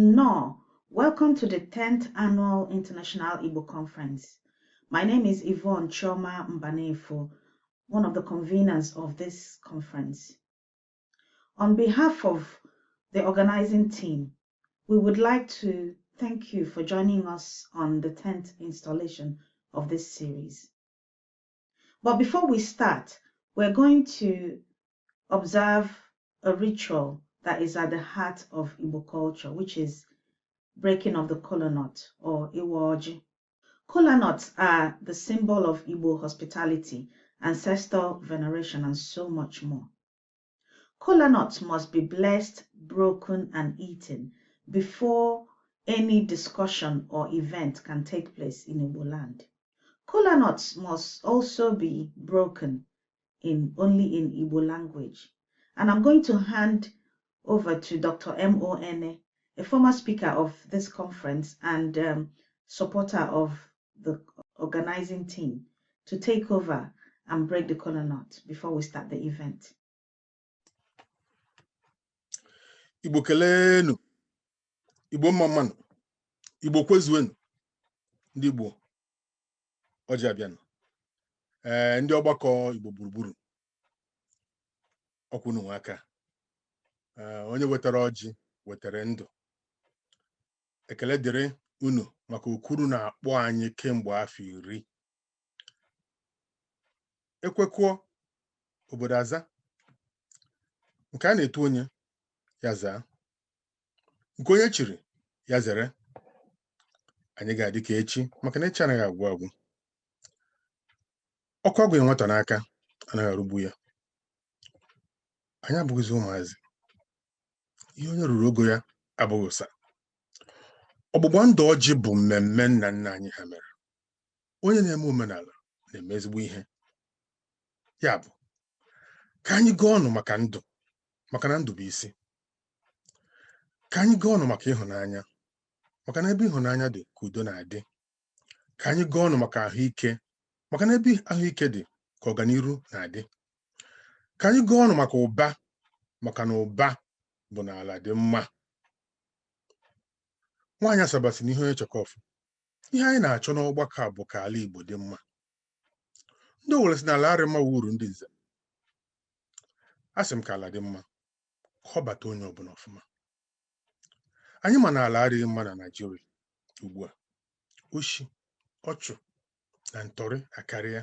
No, welcome to the 10th Annual International Igbo Conference. My name is Yvonne Chioma Mbanefo, one of the conveners of this conference. On behalf of the organizing team, we would like to thank you for joining us on the 10th installation of this series. But before we start, we're going to observe a ritual that is at the heart of Igbo culture, which is breaking of the Kolanut or Iwoji. Kolanuts are the symbol of Igbo hospitality, ancestor veneration, and so much more. Kolanuts must be blessed, broken, and eaten before any discussion or event can take place in Igbo land. Kolanuts must also be broken only in Igbo language. And I'm going to hand over to Dr. M.O.N.E., a former speaker of this conference and supporter of the organizing team, to take over and break the Kolanut before we start the event. Igbo kelenu, Igbo mamanu, Igbo kwezuenu, ndị Igbo ọjị abịanụ. Ndị ọgbakọ Igbo gburugburu ọkwụnụ nwe aka. Onye wetara ọjị wetara ndụ. Ekele dịrị unu maka okuru na-akpọ anyị kemgbe afọ 10. Ekwekụọ obodo aza. Nke a na-etu onye ya zaa. Nke onye chiri ya zere. Anyị ga-adị ka echi maka na echi anaghị agwụ agwụ. Ọkụ ọgwụ nwata n'aka anaghị arụgbu ya. Anyị abụghịzi ụmụazị. Ihe onye ruru ogo ya abụghị ụsa. Ọgbụgba ndụ ọjị bụ mmemme nna nna anyị ha mere. Onye na-eme omenala na-eme ezigbo ihe. Ya bụ ka anyị gaa ọnụ maka ndụ, maka na ndụ bụ isi. Ka anyị gaa ọnụ maka ịhụnanya, maka na ebe ịhụnanya dị ka udo na-adị. Ka anyị gaa ọnụ maka ahụike, maka na ebe ahụike dị ka ọganiru na-adị. Ka anyị gaa ọnụ maka ụba, maka na ụba bụ na ala dị mma. Nwaanyị asabasị n'ihe onye chọkọfụ. Ihe anyị na-achọ n'ọgbakọ a bụ ka ala Igbo dị mma. Ndị Owere sị na ala arịma uru ndị nze. A sị m ka ala dị mma, ka ọ bata onye ọbụla ọfụma. Anyị ma na ala adịghị mma na Naịjirịa ugbu a. Oshi, ọchụ na ntọrị akarịa.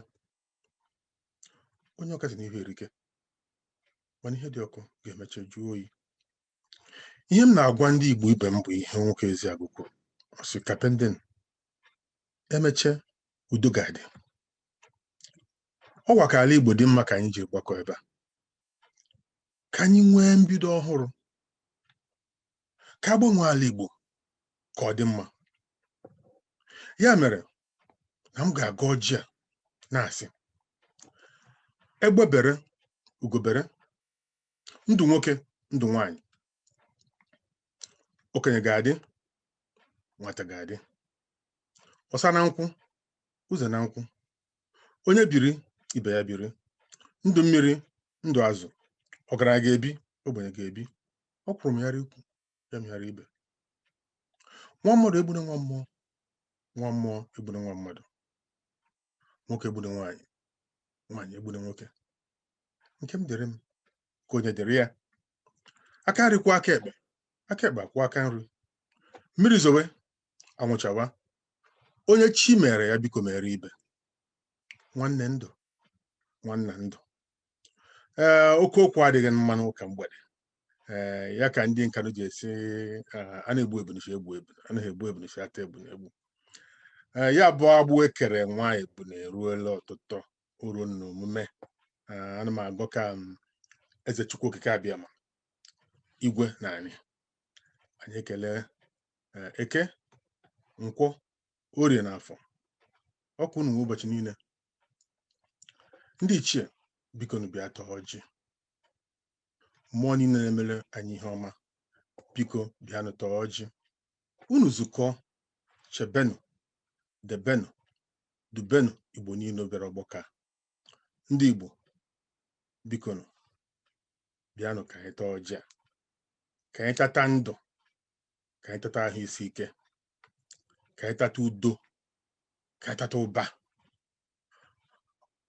Onye ọkasị n'ihu erike, mana ihe dị ọkụ ga-emecha jụọ oyi. Ihe m na-agwa ndị Igbo ibe m bụ ihe nwoke Eziagụ kwuru. Ọ sị kapenden emeche udo ga-adị. Ọwa ka ala Igbo dị mma ka anyị jiri gbakọ ebe a. Ka anyị nwee mbido ọhụrụ. Ka agbanwe ala Igbo ka ọ dị mma. Ya mere na m ga-aga ọjị a na-asị egbe bere, ugo bere, ndụ nwoke, ndụ nwaanyị. Okenye ga-adị, nwata ga-adị. Ọsa na nkwụ, ụzọ na nkwụ. Onye biri, ibe ya biri. Ndụ mmiri, ndụ azụ. Ọgaranya ga-ebi, ogbenye ga-ebi. Ọ kwụrụ m yara ikwu, ya mịara ibe. Nwa mmadụ egburu nwa mmụọ, nwa mmụọ egburu nwa mmadụ. Nwoke egburu nwaanyị, nwaanyị egburu nwoke. Nke m dịrị m ka onye dịrị ya. Aka nri kwụọ aka ekpe, aka ekpe akwụọ aka nri. Mmiri zowe, anwụchawa. Onye chi mere ya biko mere ibe. Nwanne ndụ, nwanna ndụ. Oke okwu adịghị mma n'ụka mgbede. Ya ka ndị nkanụ ji esi a na-egbu ebunichi egbu ebunu, anaghị egbu ebunichi ata ebunu egbu. Ya bụ agbụ ekere nwa ebunu eruola ọtụtụ uru n'omume. Ana m agụ ka Eze Chukwu Okike Abịama, Igwe na anyị. Anyị ekele Eke, Nkwọ, Orie na Afọ. Ọkụ unu ụbọchị niile. Ndị ichie biko nu bịa tọọ ọjị. Mmụọ niile na-emere anyị ihe ọma biko bịanụ tọọ ọjị. Unu zukọ, chebenu, debenu, dubenu Igbo niile obere ọgbọka. Ndị Igbo biko nu bịanụ ka anyị tọọ ọjị a. Ka anyị tata ndụ, ka ka anyị tata ahụ isi ike, ka anyị tata udo, ka anyị tata ụba.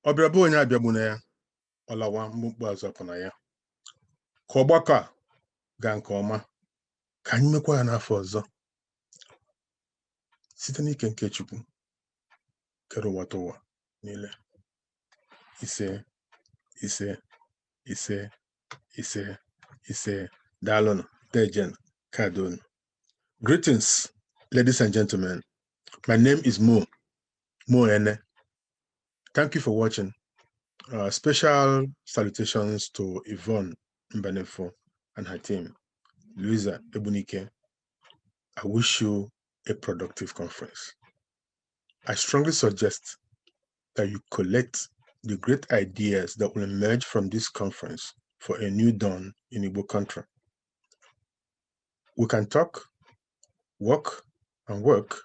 Ọ bịara bụ onye abịagbu na ya, ọ lawa mkpụmkpụ azụ apụ na ya. Ka ọgbakọ a gaa nke ọma, ka anyị mekwa ya n'afọ ọzọ site n'ike nke Chukwu kere ụwa ụwa niile. Ise ise ise ise ise. Daalụnụ, dejen, kadon. Greetings, ladies and gentlemen. My name is Mo Ene. Thank you for watching. Special salutations to Yvonne Mbanefo and her team, Louisa Ebunike. I wish you a productive conference. I strongly suggest that you collect the great ideas that will emerge from this conference for a new dawn in Igbo country. We can talk, walk, and work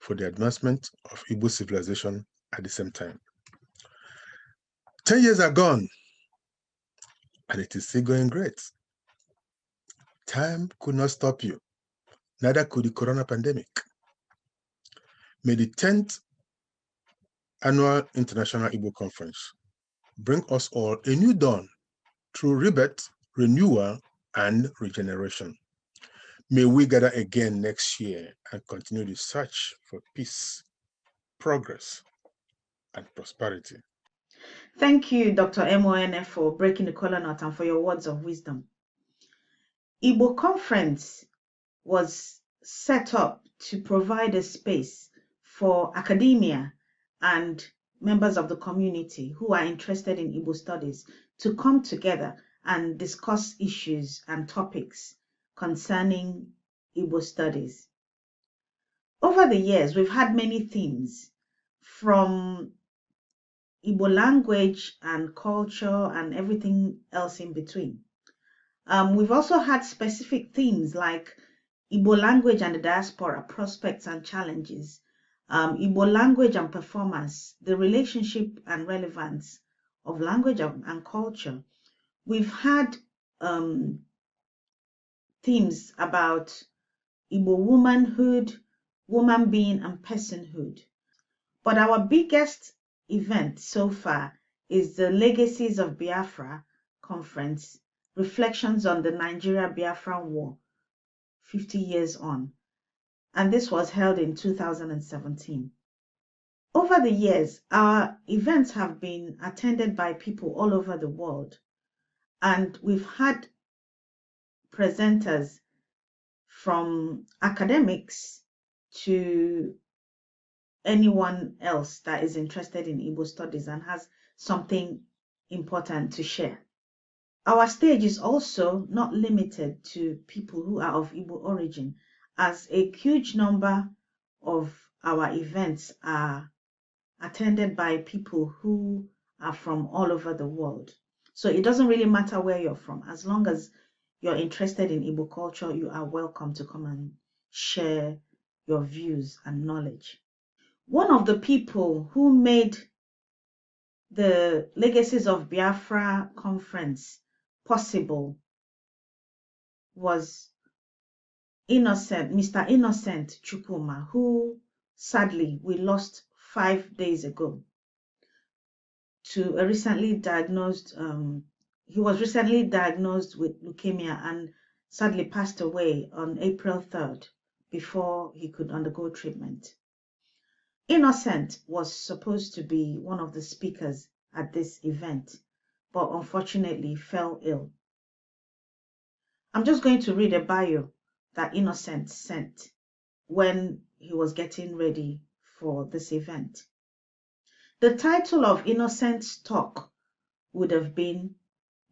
for the advancement of Igbo civilization at the same time. 10 years are gone, and it is still going great. Time could not stop you, neither could the corona pandemic. May the 10th Annual International Igbo Conference bring us all a new dawn through rebirth, renewal, and regeneration. May we gather again next year and continue the search for peace, progress, and prosperity. Thank you, Dr. MONF, for breaking the Kolanut and for your words of wisdom. Igbo Conference was set up to provide a space for academia and members of the community who are interested in Igbo studies to come together and discuss issues and topics concerning Igbo studies. Over the years, we've had many themes, from Igbo language and culture and everything else in between. We've also had specific themes like Igbo language and the diaspora, prospects and challenges, Igbo language and performance, the relationship and relevance of language and culture. We've had themes about Igbo womanhood, woman being, and personhood. But our biggest event so far is the Legacies of Biafra Conference, Reflections on the Nigeria-Biafra War, 50 years on. And this was held in 2017. Over the years, our events have been attended by people all over the world, and we've had presenters from academics to anyone else that is interested in Igbo studies and has something important to share. Our stage is also not limited to people who are of Igbo origin, as a huge number of our events are attended by people who are from all over the world. So it doesn't really matter where you're from. As long as you're interested in Igbo culture, you are welcome to come and share your views and knowledge. One of the people who made the Legacies of Biafra conference possible was Mr. Innocent Chukwuma, who sadly we lost 5 days ago to a recently diagnosed, he was recently diagnosed with leukemia and sadly passed away on April 3rd before he could undergo treatment. Innocent was supposed to be one of the speakers at this event, but unfortunately fell ill. I'm just going to read a bio that Innocent sent when he was getting ready for this event. The title of Innocent's talk would have been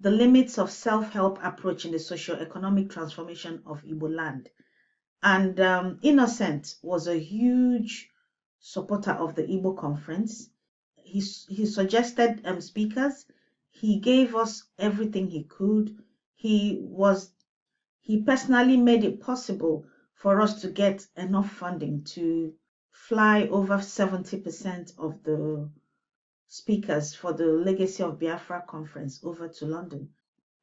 The Limits of Self-Help Approach in the Socio-Economic Transformation of Igbo Land. And Innocent was a huge supporter of the Igbo conference. He suggested speakers. He gave us everything he could. He personally made it possible for us to get enough funding to fly over 70% of the speakers for the Legacy of Biafra conference over to London.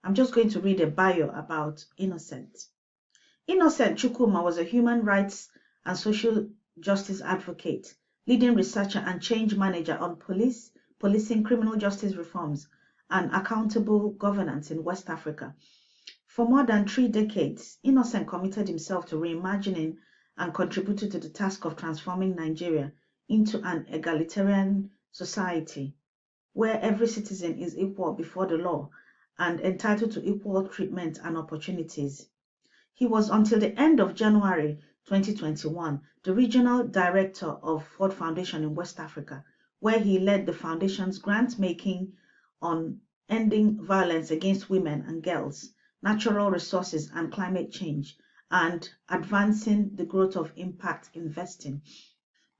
I'm just going to read a bio about Innocent. Innocent Chukwuma was a human rights and social justice advocate, leading researcher and change manager on policing, criminal justice reforms, and accountable governance in West Africa. For more than 3 decades, Innocent committed himself to reimagining and contributed to the task of transforming Nigeria into an egalitarian society where every citizen is equal before the law and entitled to equal treatment and opportunities. He was, until the end of January 2021, the regional director of Ford Foundation in West Africa, where he led the foundation's grant-making on ending violence against women and girls, natural resources and climate change, and advancing the growth of impact investing.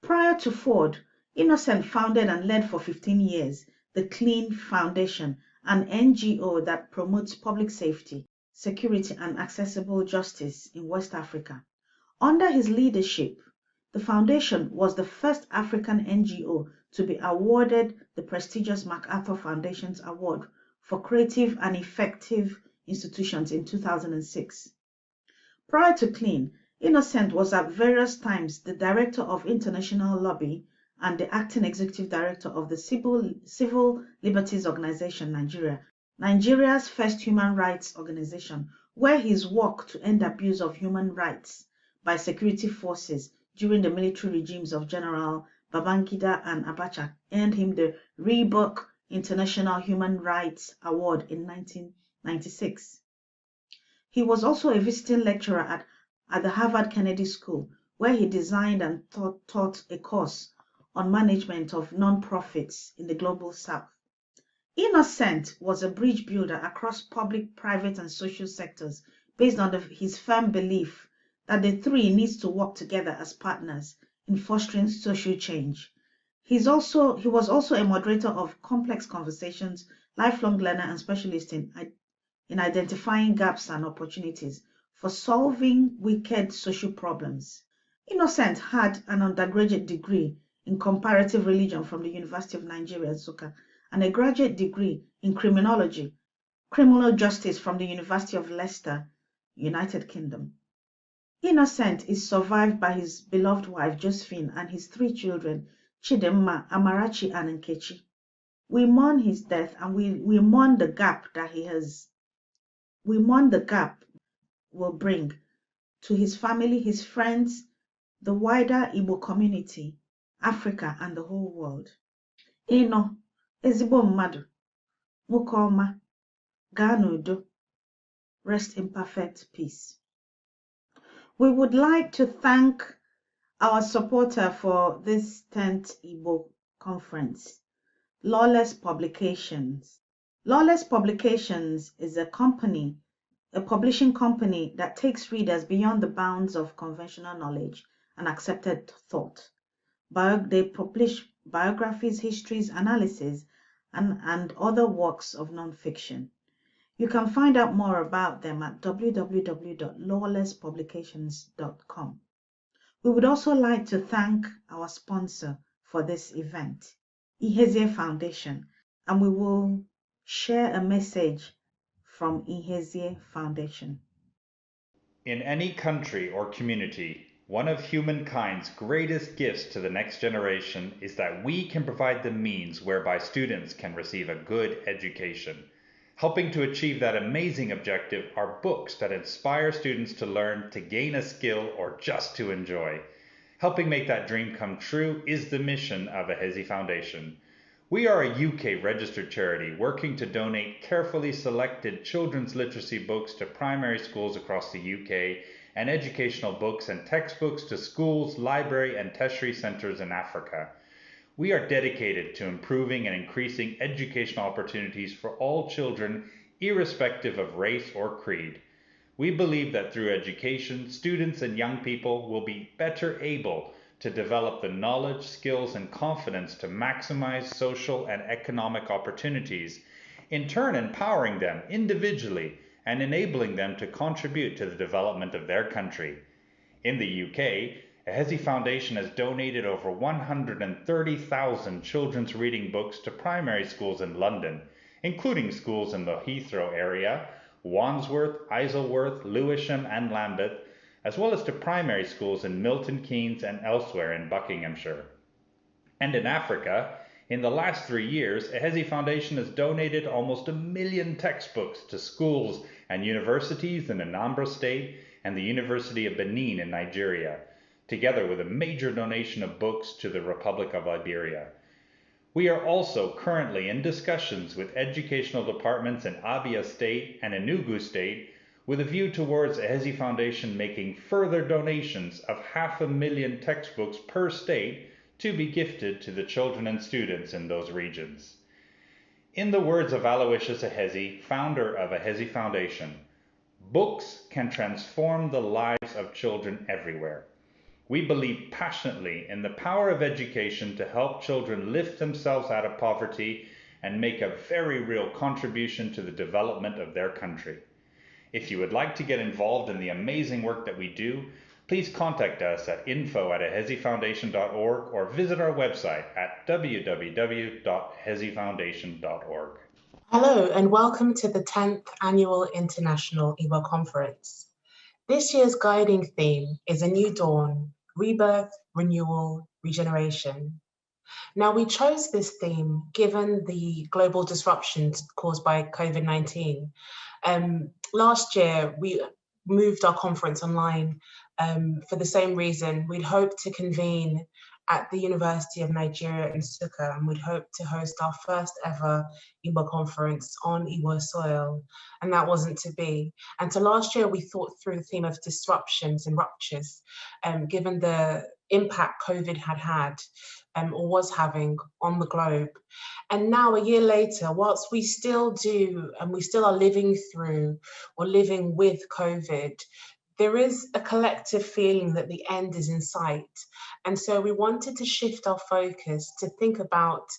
Prior to Ford, Innocent founded and led for 15 years the Clean Foundation, an NGO that promotes public safety, security, and accessible justice in West Africa. Under his leadership, the foundation was the first African NGO to be awarded the prestigious MacArthur Foundation's Award for Creative and Effective Institutions in 2006. Prior to Clean, Innocent was at various times the director of International Lobby and the acting executive director of the Civil Liberties Organization Nigeria, Nigeria's first human rights organization, where his work to end abuse of human rights by security forces during the military regimes of General Babangida and Abacha earned him the Rebirth International Human Rights Award in 1996. He was also a visiting lecturer at the Harvard Kennedy School, where he designed and taught a course on management of non-profits in the Global South. Innocent was a bridge builder across public, private, and social sectors based on his firm belief that the three needs to work together as partners in fostering social change. He was also a moderator of complex conversations, lifelong learner, and specialist in identifying gaps and opportunities for solving wicked social problems. Innocent had an undergraduate degree in comparative religion from the University of Nigeria, Nsukka, and a graduate degree in criminology, criminal justice from the University of Leicester, United Kingdom. Innocent is survived by his beloved wife, Josephine, and his 3 children, Chidemma, Amarachi, and Nkechi. We mourn his death, and we mourn the gap that will bring to his family, his friends, the wider Igbo community, Africa, and the whole world. Ino, ezigbo mmadụ, nwoke ọma, gaa n'udo, rest in perfect peace. We would like to thank our supporter for this 10th Igbo conference, Lawless Publications. Lawless Publications is a publishing company that takes readers beyond the bounds of conventional knowledge and accepted thought. They publish biographies, histories, analyses, and other works of non-fiction. You can find out more about them at www.lawlesspublications.com. We would also like to thank our sponsor for this event, Ihezie Foundation, and we will share a message from Ihezie Foundation. In any country or community, one of humankind's greatest gifts to the next generation is that we can provide the means whereby students can receive a good education. Helping to achieve that amazing objective are books that inspire students to learn, to gain a skill, or just to enjoy. Helping make that dream come true is the mission of Ihezie Foundation. We are a UK registered charity working to donate carefully selected children's literacy books to primary schools across the UK and educational books and textbooks to schools, library, and tertiary centres in Africa. We are dedicated to improving and increasing educational opportunities for all children, irrespective of race or creed. We believe that through education, students and young people will be better able to develop the knowledge, skills, and confidence to maximize social and economic opportunities, in turn empowering them individually and enabling them to contribute to the development of their country. In the UK, Ihezie Foundation has donated over 130,000 children's reading books to primary schools in London, including schools in the Heathrow area, Wandsworth, Isleworth, Lewisham, and Lambeth, as well as to primary schools in Milton Keynes and elsewhere in Buckinghamshire. And in Africa, in the last 3 years, Ehezi Foundation has donated almost 1 million textbooks to schools and universities in Anambra State and the University of Benin in Nigeria, together with a major donation of books to the Republic of Liberia. We are also currently in discussions with educational departments in Abia State and Enugu State with a view towards Ehezi Foundation making further donations of 500,000 textbooks per state to be gifted to the children and students in those regions. In the words of Aloysius Ehezi, founder of Ehezi Foundation, books can transform the lives of children everywhere. We believe passionately in the power of education to help children lift themselves out of poverty and make a very real contribution to the development of their country. If you would like to get involved in the amazing work that we do, please contact us at info@ehezifoundation.org or visit our website at www.ehezifoundation.org. Hello and welcome to the 10th Annual International Igbo Conference. This year's guiding theme is A New Dawn, Rebirth, Renewal, Regeneration. Now, we chose this theme given the global disruptions caused by COVID-19. Last year, we moved our conference online for the same reason. We'd hoped to convene at the University of Nigeria in Nsukka, and we'd hoped to host our first ever Igbo conference on Igbo soil, and that wasn't to be. And so last year we thought through the theme of disruptions and ruptures, given the impact COVID had or was having on the globe. And now a year later, whilst we still do, and we still are living through or living with COVID, there is a collective feeling that the end is in sight. And so we wanted to shift our focus to think about,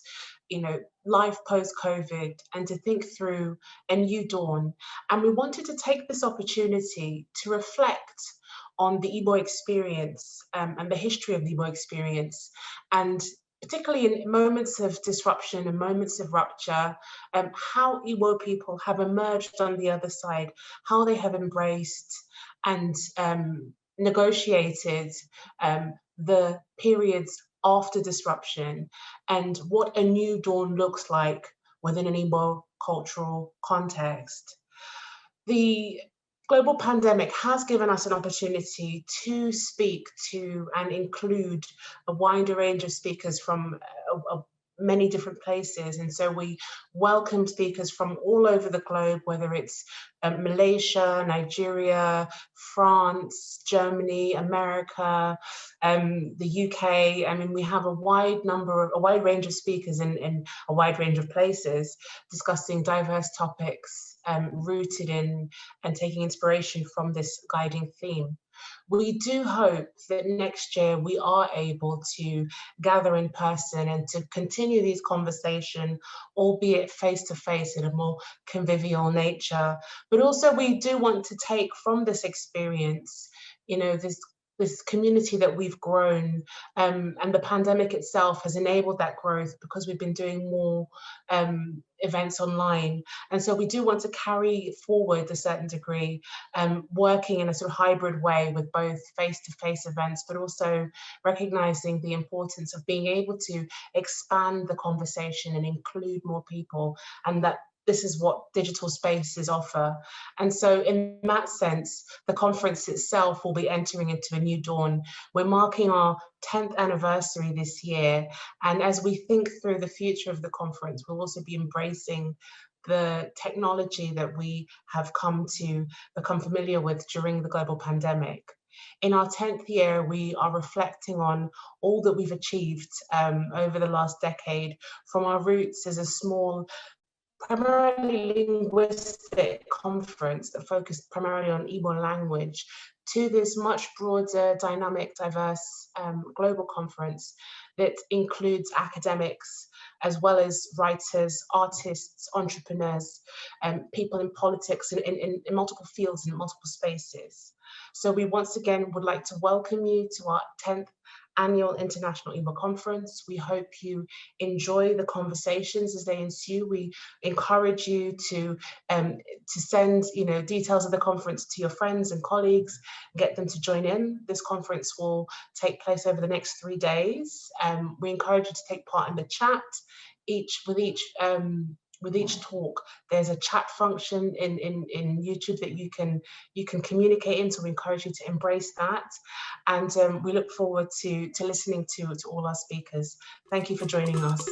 life post-COVID and to think through a new dawn. And we wanted to take this opportunity to reflect on the Igbo experience and the history of the Igbo experience, and particularly in moments of disruption and moments of rupture, how Igbo people have emerged on the other side, how they have embraced and negotiated the periods after disruption, and what a new dawn looks like within an Igbo cultural context. The global pandemic has given us an opportunity to speak to and include a wider range of speakers from many different places. And so we welcome speakers from all over the globe, whether it's Malaysia, Nigeria, France, Germany, America, the UK. I mean, we have a wide range of speakers in a wide range of places discussing diverse topics rooted in and taking inspiration from this guiding theme. We do hope that next year we are able to gather in person and to continue these conversations, albeit face-to-face in a more convivial nature. But also we do want to take from this experience, this community that we've grown, and the pandemic itself has enabled that growth because we've been doing more events online. And so we do want to carry forward a certain degree, working in a sort of hybrid way with both face-to-face events, but also recognizing the importance of being able to expand the conversation and include more people, and that this is what digital spaces offer. And so in that sense, the conference itself will be entering into a new dawn. We're marking our 10th anniversary this year. And as we think through the future of the conference, we'll also be embracing the technology that we have come to become familiar with during the global pandemic. In our 10th year, we are reflecting on all that we've achieved over the last decade, from our roots as a small, primarily linguistic conference that focused primarily on Igbo language, to this much broader, dynamic, diverse global conference that includes academics, as well as writers, artists, entrepreneurs, people in politics in multiple fields and multiple spaces. So we once again would like to welcome you to our 10th annual International Igbo Conference. We hope you enjoy the conversations as they ensue. We encourage you to send details of the conference to your friends and colleagues, get them to join in. This conference will take place over the next 3 days. We encourage you to take part in the chat. With each talk, there's a chat function in YouTube that you can communicate in, so we encourage you to embrace that. And we look forward to listening to all our speakers. Thank you for joining us.